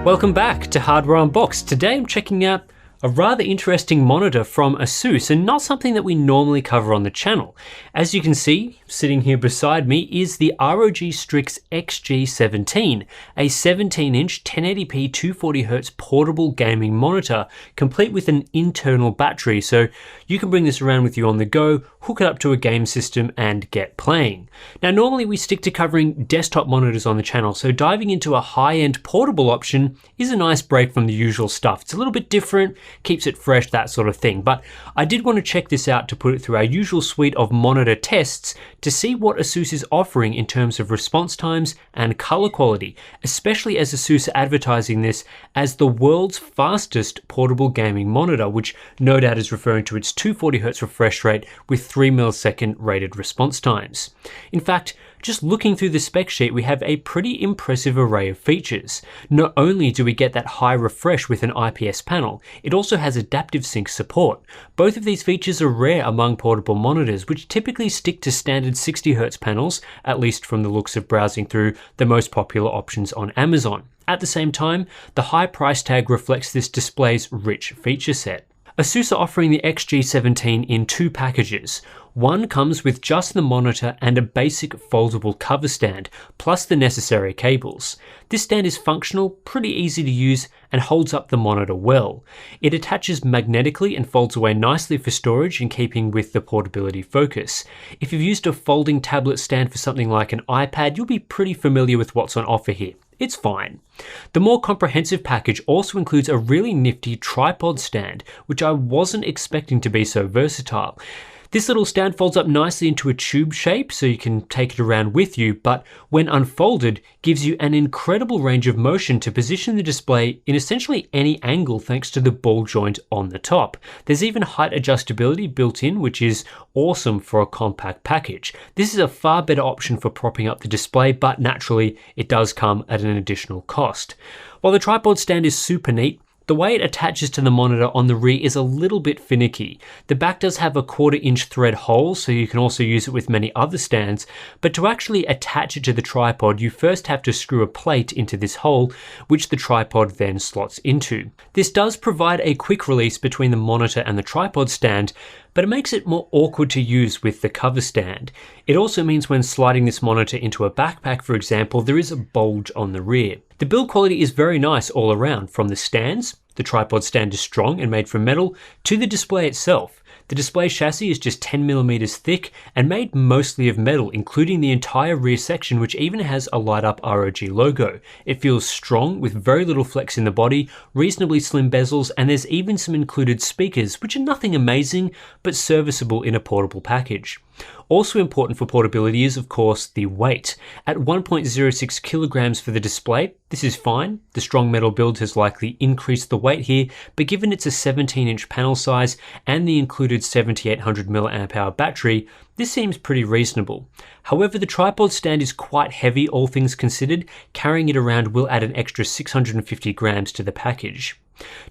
Welcome back to Hardware Unboxed. Today I'm checking out a rather interesting monitor from Asus, and not something that we normally cover on the channel. As you can see, sitting here beside me is the ROG Strix XG17, a 17-inch 1080p 240Hz portable gaming monitor, complete with an internal battery, so you can bring this around with you on the go, hook it up to a game system and get playing. Now normally we stick to covering desktop monitors on the channel, so diving into a high-end portable option is a nice break from the usual stuff. It's a little bit different, keeps it fresh, that sort of thing. But I did want to check this out to put it through our usual suite of monitor tests to see what Asus is offering in terms of response times and color quality, especially as Asus are advertising this as the world's fastest portable gaming monitor, which no doubt is referring to its 240Hz refresh rate with 3 millisecond rated response times. In fact, just looking through the spec sheet, we have a pretty impressive array of features. Not only do we get that high refresh with an IPS panel, it also has adaptive sync support. Both of these features are rare among portable monitors, which typically stick to standard 60Hz panels, at least from the looks of browsing through the most popular options on Amazon. At the same time, the high price tag reflects this display's rich feature set. Asus are offering the XG17 in two packages. One comes with just the monitor and a basic foldable cover stand, plus the necessary cables. This stand is functional, pretty easy to use, and holds up the monitor well. It attaches magnetically and folds away nicely for storage in keeping with the portability focus. If you've used a folding tablet stand for something like an iPad, you'll be pretty familiar with what's on offer here. It's fine. The more comprehensive package also includes a really nifty tripod stand, which I wasn't expecting to be so versatile. This little stand folds up nicely into a tube shape so you can take it around with you, but when unfolded, gives you an incredible range of motion to position the display in essentially any angle thanks to the ball joint on the top. There's even height adjustability built in, which is awesome for a compact package. This is a far better option for propping up the display, but naturally it does come at an additional cost. While the tripod stand is super neat, the way it attaches to the monitor on the rear is a little bit finicky. The back does have a 1/4-inch thread hole, so you can also use it with many other stands, but to actually attach it to the tripod, you first have to screw a plate into this hole, which the tripod then slots into. This does provide a quick release between the monitor and the tripod stand, but it makes it more awkward to use with the cover stand. It also means when sliding this monitor into a backpack, for example, there is a bulge on the rear. The build quality is very nice all around, from the stands, the tripod stand is strong and made from metal, to the display itself. The display chassis is just 10mm thick and made mostly of metal, including the entire rear section, which even has a light up ROG logo. It feels strong with very little flex in the body, reasonably slim bezels, and there's even some included speakers, which are nothing amazing, but serviceable in a portable package. Also important for portability is, of course, the weight. At 1.06 kilograms for the display, this is fine. The strong metal build has likely increased the weight here, but given it's a 17-inch panel size and the included 7800 mAh battery, this seems pretty reasonable. However, the tripod stand is quite heavy, all things considered. Carrying it around will add an extra 650 grams to the package.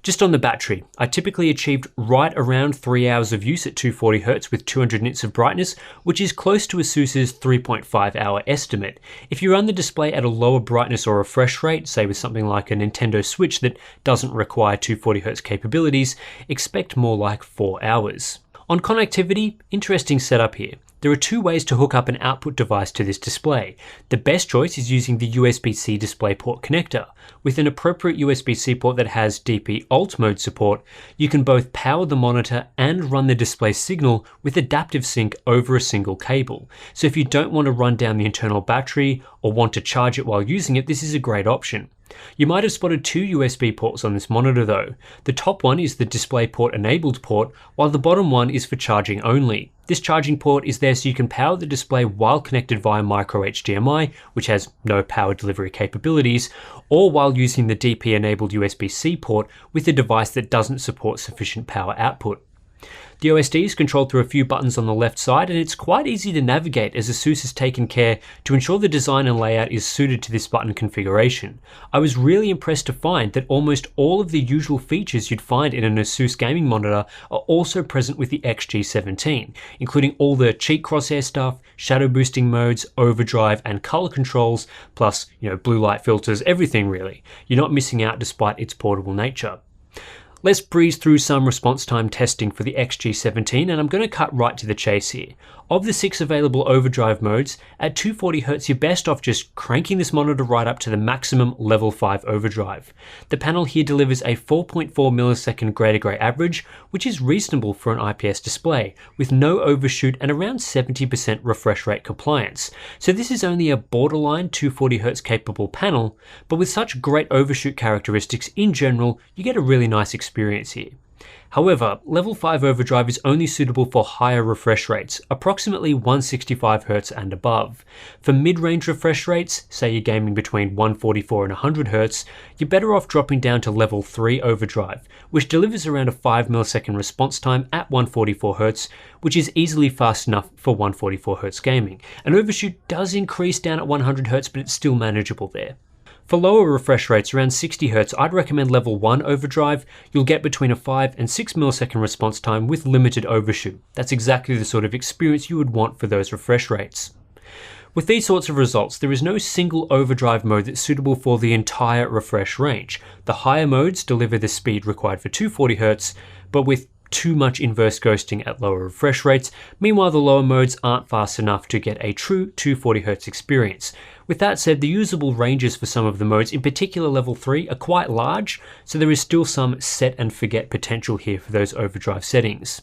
Just on the battery, I typically achieved right around 3 hours of use at 240Hz with 200 nits of brightness, which is close to Asus's 3.5 hour estimate. If you run the display at a lower brightness or refresh rate, say with something like a Nintendo Switch that doesn't require 240Hz capabilities, expect more like 4 hours. On connectivity, interesting setup here. There are two ways to hook up an output device to this display. The best choice is using the USB-C DisplayPort connector. With an appropriate USB-C port that has DP Alt mode support, you can both power the monitor and run the display signal with adaptive sync over a single cable. So if you don't want to run down the internal battery or want to charge it while using it, this is a great option. You might have spotted two USB ports on this monitor though. The top one is the DisplayPort enabled port, while the bottom one is for charging only. This charging port is there so you can power the display while connected via micro HDMI, which has no power delivery capabilities, or while using the DP enabled USB-C port with a device that doesn't support sufficient power output. The OSD is controlled through a few buttons on the left side, and it's quite easy to navigate as Asus has taken care to ensure the design and layout is suited to this button configuration. I was really impressed to find that almost all of the usual features you'd find in an Asus gaming monitor are also present with the XG17, including all the cheek crosshair stuff, shadow boosting modes, overdrive, and color controls, plus, blue light filters, everything really. You're not missing out despite its portable nature. Let's breeze through some response time testing for the XG17, and I'm going to cut right to the chase here. Of the 6 available overdrive modes, at 240Hz you're best off just cranking this monitor right up to the maximum level 5 overdrive. The panel here delivers a 4.4 millisecond grey to grey average, which is reasonable for an IPS display, with no overshoot and around 70% refresh rate compliance. So this is only a borderline 240Hz capable panel, but with such great overshoot characteristics in general, you get a really nice experience here. However, level 5 overdrive is only suitable for higher refresh rates, approximately 165Hz and above. For mid-range refresh rates, say you're gaming between 144 and 100Hz, you're better off dropping down to level 3 overdrive, which delivers around a 5 millisecond response time at 144Hz, which is easily fast enough for 144Hz gaming. An overshoot does increase down at 100Hz, but it's still manageable there. For lower refresh rates, around 60Hz, I'd recommend level 1 overdrive. You'll get between a 5 and 6 millisecond response time with limited overshoot. That's exactly the sort of experience you would want for those refresh rates. With these sorts of results, there is no single overdrive mode that's suitable for the entire refresh range. The higher modes deliver the speed required for 240Hz, but with too much inverse ghosting at lower refresh rates. Meanwhile, the lower modes aren't fast enough to get a true 240Hz experience. With that said, the usable ranges for some of the modes, in particular level 3, are quite large, so there is still some set and forget potential here for those overdrive settings.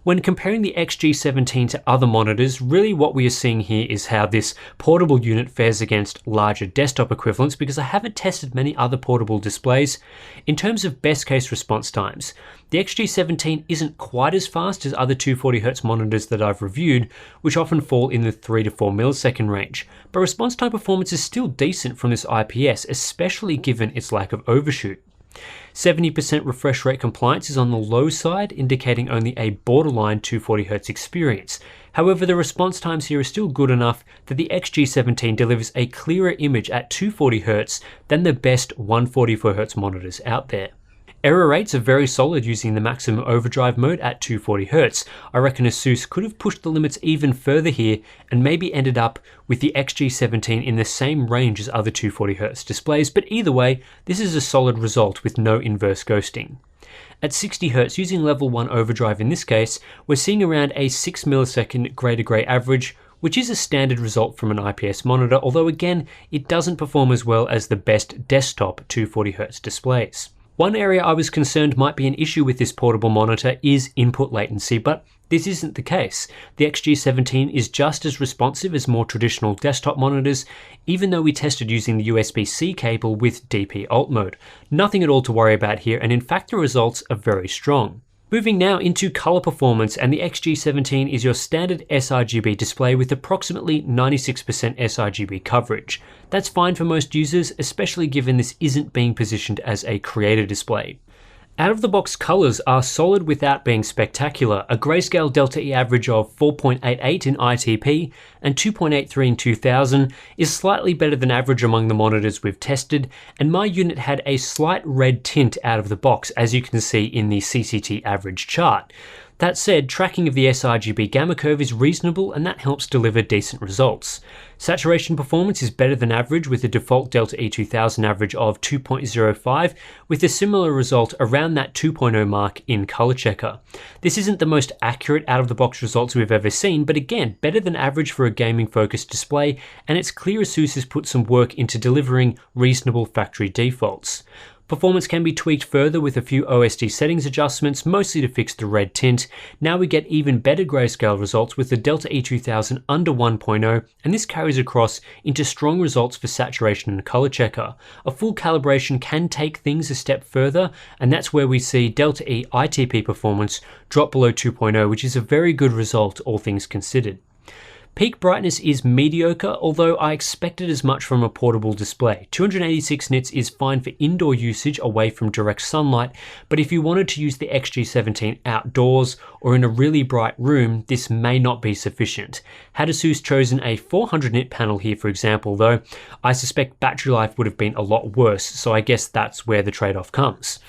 When comparing the XG17 to other monitors, really what we are seeing here is how this portable unit fares against larger desktop equivalents, because I haven't tested many other portable displays. In terms of best case response times, the XG17 isn't quite as fast as other 240Hz monitors that I've reviewed, which often fall in the 3 to 4 millisecond range, but response time performance is still decent from this IPS, especially given its lack of overshoot. 70% refresh rate compliance is on the low side, indicating only a borderline 240Hz experience. However, the response times here are still good enough that the XG17 delivers a clearer image at 240Hz than the best 144Hz monitors out there. Error rates are very solid using the maximum overdrive mode at 240Hz. I reckon Asus could have pushed the limits even further here and maybe ended up with the XG17 in the same range as other 240Hz displays, but either way, this is a solid result with no inverse ghosting. At 60Hz, using level 1 overdrive in this case, we're seeing around a 6 millisecond grey to grey average, which is a standard result from an IPS monitor, although again, it doesn't perform as well as the best desktop 240Hz displays. One area I was concerned might be an issue with this portable monitor is input latency, but this isn't the case. The XG17 is just as responsive as more traditional desktop monitors, even though we tested using the USB-C cable with DP Alt mode. Nothing at all to worry about here, and in fact the results are very strong. Moving now into color performance, and the XG17 is your standard sRGB display with approximately 96% sRGB coverage. That's fine for most users, especially given this isn't being positioned as a creator display. Out-of-the-box colors are solid without being spectacular. A grayscale Delta E average of 4.88 in ITP and 2.83 in 2000 is slightly better than average among the monitors we've tested, and my unit had a slight red tint out of the box, as you can see in the CCT average chart. That said, tracking of the sRGB gamma curve is reasonable, and that helps deliver decent results. Saturation performance is better than average with a default Delta E2000 average of 2.05, with a similar result around that 2.0 mark in Color Checker. This isn't the most accurate out-of-the-box results we've ever seen, but again, better than average for a gaming-focused display, and it's clear Asus has put some work into delivering reasonable factory defaults. Performance can be tweaked further with a few OSD settings adjustments, mostly to fix the red tint. Now we get even better grayscale results with the Delta E2000 under 1.0, and this carries across into strong results for saturation and color checker. A full calibration can take things a step further, and that's where we see Delta E ITP performance drop below 2.0, which is a very good result all things considered. Peak brightness is mediocre, although I expected as much from a portable display. 286 nits is fine for indoor usage away from direct sunlight, but if you wanted to use the XG17 outdoors or in a really bright room, this may not be sufficient. Had Asus chosen a 400 nit panel here, for example, though, I suspect battery life would have been a lot worse, so I guess that's where the trade-off comes.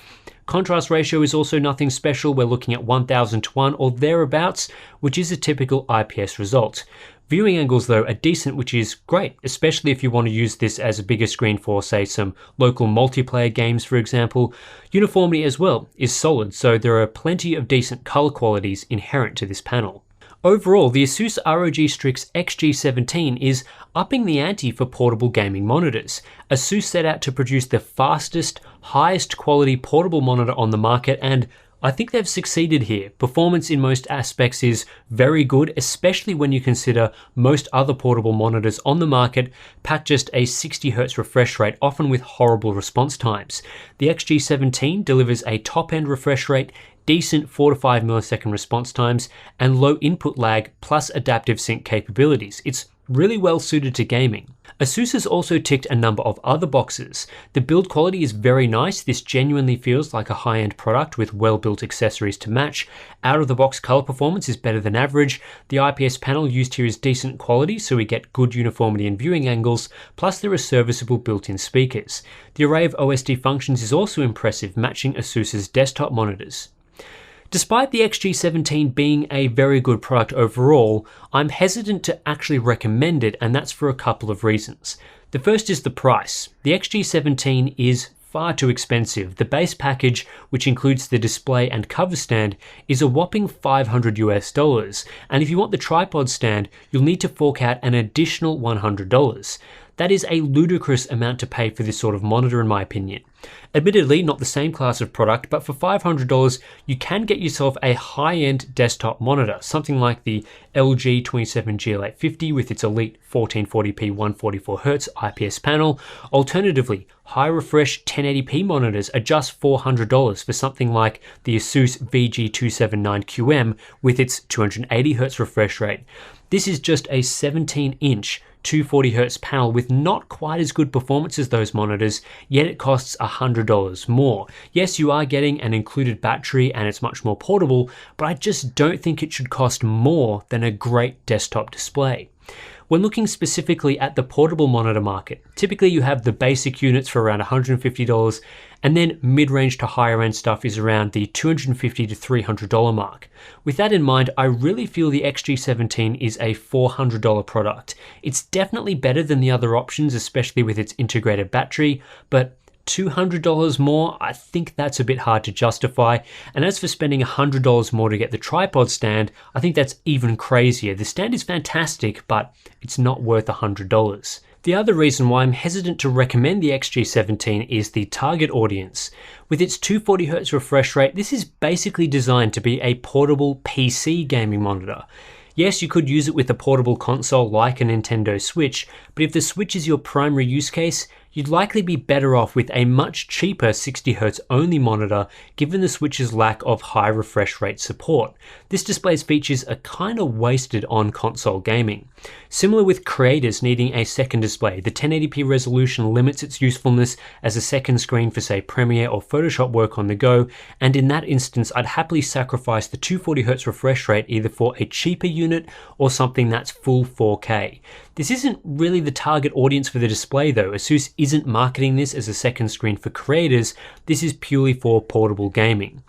Contrast ratio is also nothing special. We're looking at 1000:1 or thereabouts, which is a typical IPS result. Viewing angles though are decent, which is great, especially if you want to use this as a bigger screen for, say, some local multiplayer games, for example. Uniformity as well is solid, so there are plenty of decent color qualities inherent to this panel. Overall, the Asus ROG Strix XG17 is upping the ante for portable gaming monitors. Asus set out to produce the fastest, highest quality portable monitor on the market, and I think they've succeeded here. Performance in most aspects is very good, especially when you consider most other portable monitors on the market pack just a 60Hz refresh rate, often with horrible response times. The XG17 delivers a top-end refresh rate, decent 4 to 5 millisecond response times, and low input lag plus adaptive sync capabilities. It's really well suited to gaming. Asus has also ticked a number of other boxes. The build quality is very nice. This genuinely feels like a high-end product with well-built accessories to match. Out-of-the-box color performance is better than average. The IPS panel used here is decent quality, so we get good uniformity in viewing angles, plus there are serviceable built-in speakers. The array of OSD functions is also impressive, matching Asus's desktop monitors. Despite the XG17 being a very good product overall, I'm hesitant to actually recommend it, and that's for a couple of reasons. The first is the price. The XG17 is far too expensive. The base package, which includes the display and cover stand, is a whopping $500 US, and if you want the tripod stand, you'll need to fork out an additional $100. That is a ludicrous amount to pay for this sort of monitor, in my opinion. Admittedly, not the same class of product, but for $500, you can get yourself a high-end desktop monitor, something like the LG 27GL850 with its elite 1440p 144Hz IPS panel. Alternatively, high refresh 1080p monitors are just $400 for something like the Asus VG279QM with its 280Hz refresh rate. This is just a 17-inch 240Hz panel with not quite as good performance as those monitors, yet it costs $100 more. Yes, you are getting an included battery and it's much more portable, but I just don't think it should cost more than a great desktop display. When looking specifically at the portable monitor market, typically you have the basic units for around $150, and then mid-range to higher end stuff is around the $250 to $300 mark. With that in mind, I really feel the XG17 is a $400 product. It's definitely better than the other options, especially with its integrated battery, but $200 more, I think that's a bit hard to justify. And as for spending $100 more to get the tripod stand, I think that's even crazier. The stand is fantastic, but it's not worth $100. The other reason why I'm hesitant to recommend the XG17 is the target audience. With its 240Hz refresh rate, this is basically designed to be a portable PC gaming monitor. Yes, you could use it with a portable console like a Nintendo Switch, but if the Switch is your primary use case, you'd likely be better off with a much cheaper 60Hz only monitor given the Switch's lack of high refresh rate support. This display's features are kind of wasted on console gaming. Similar with creators needing a second display, the 1080p resolution limits its usefulness as a second screen for say Premiere or Photoshop work on the go, and in that instance I'd happily sacrifice the 240Hz refresh rate either for a cheaper unit or something that's full 4K. This isn't really the target audience for the display though. Asus isn't marketing this as a second screen for creators, this is purely for portable gaming.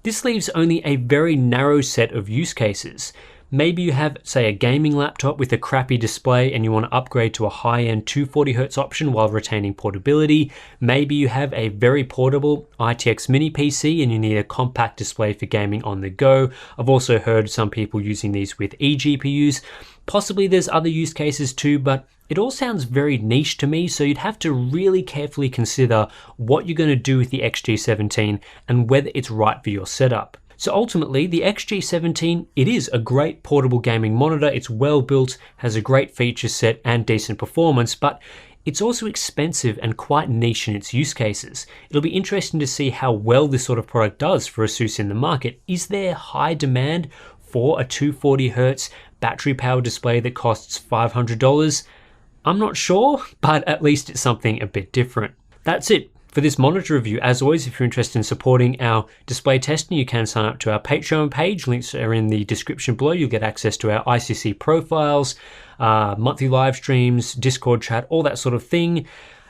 This leaves only a very narrow set of use cases. Maybe you have, say, a gaming laptop with a crappy display and you want to upgrade to a high-end 240Hz option while retaining portability. Maybe you have a very portable ITX mini PC and you need a compact display for gaming on the go. I've also heard some people using these with eGPUs. Possibly there's other use cases too, but it all sounds very niche to me, so you'd have to really carefully consider what you're going to do with the XG17 and whether it's right for your setup. So ultimately, the XG17, it is a great portable gaming monitor. It's well built, has a great feature set and decent performance, but it's also expensive and quite niche in its use cases. It'll be interesting to see how well this sort of product does for Asus in the market. Is there high demand for a 240Hz battery powered display that costs $500? I'm not sure, but at least it's something a bit different. That's it for this monitor review. As always, if you're interested in supporting our display testing, you can sign up to our Patreon page. Links are in the description below. You'll get access to our ICC profiles, monthly live streams, Discord chat, all that sort of thing.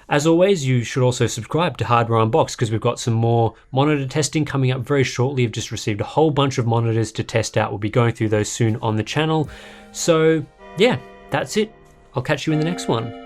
As always, you should also subscribe to Hardware Unboxed because we've got some more monitor testing coming up very shortly. I've just received a whole bunch of monitors to test out. We'll be going through those soon on the channel. So yeah, that's it. I'll catch you in the next one.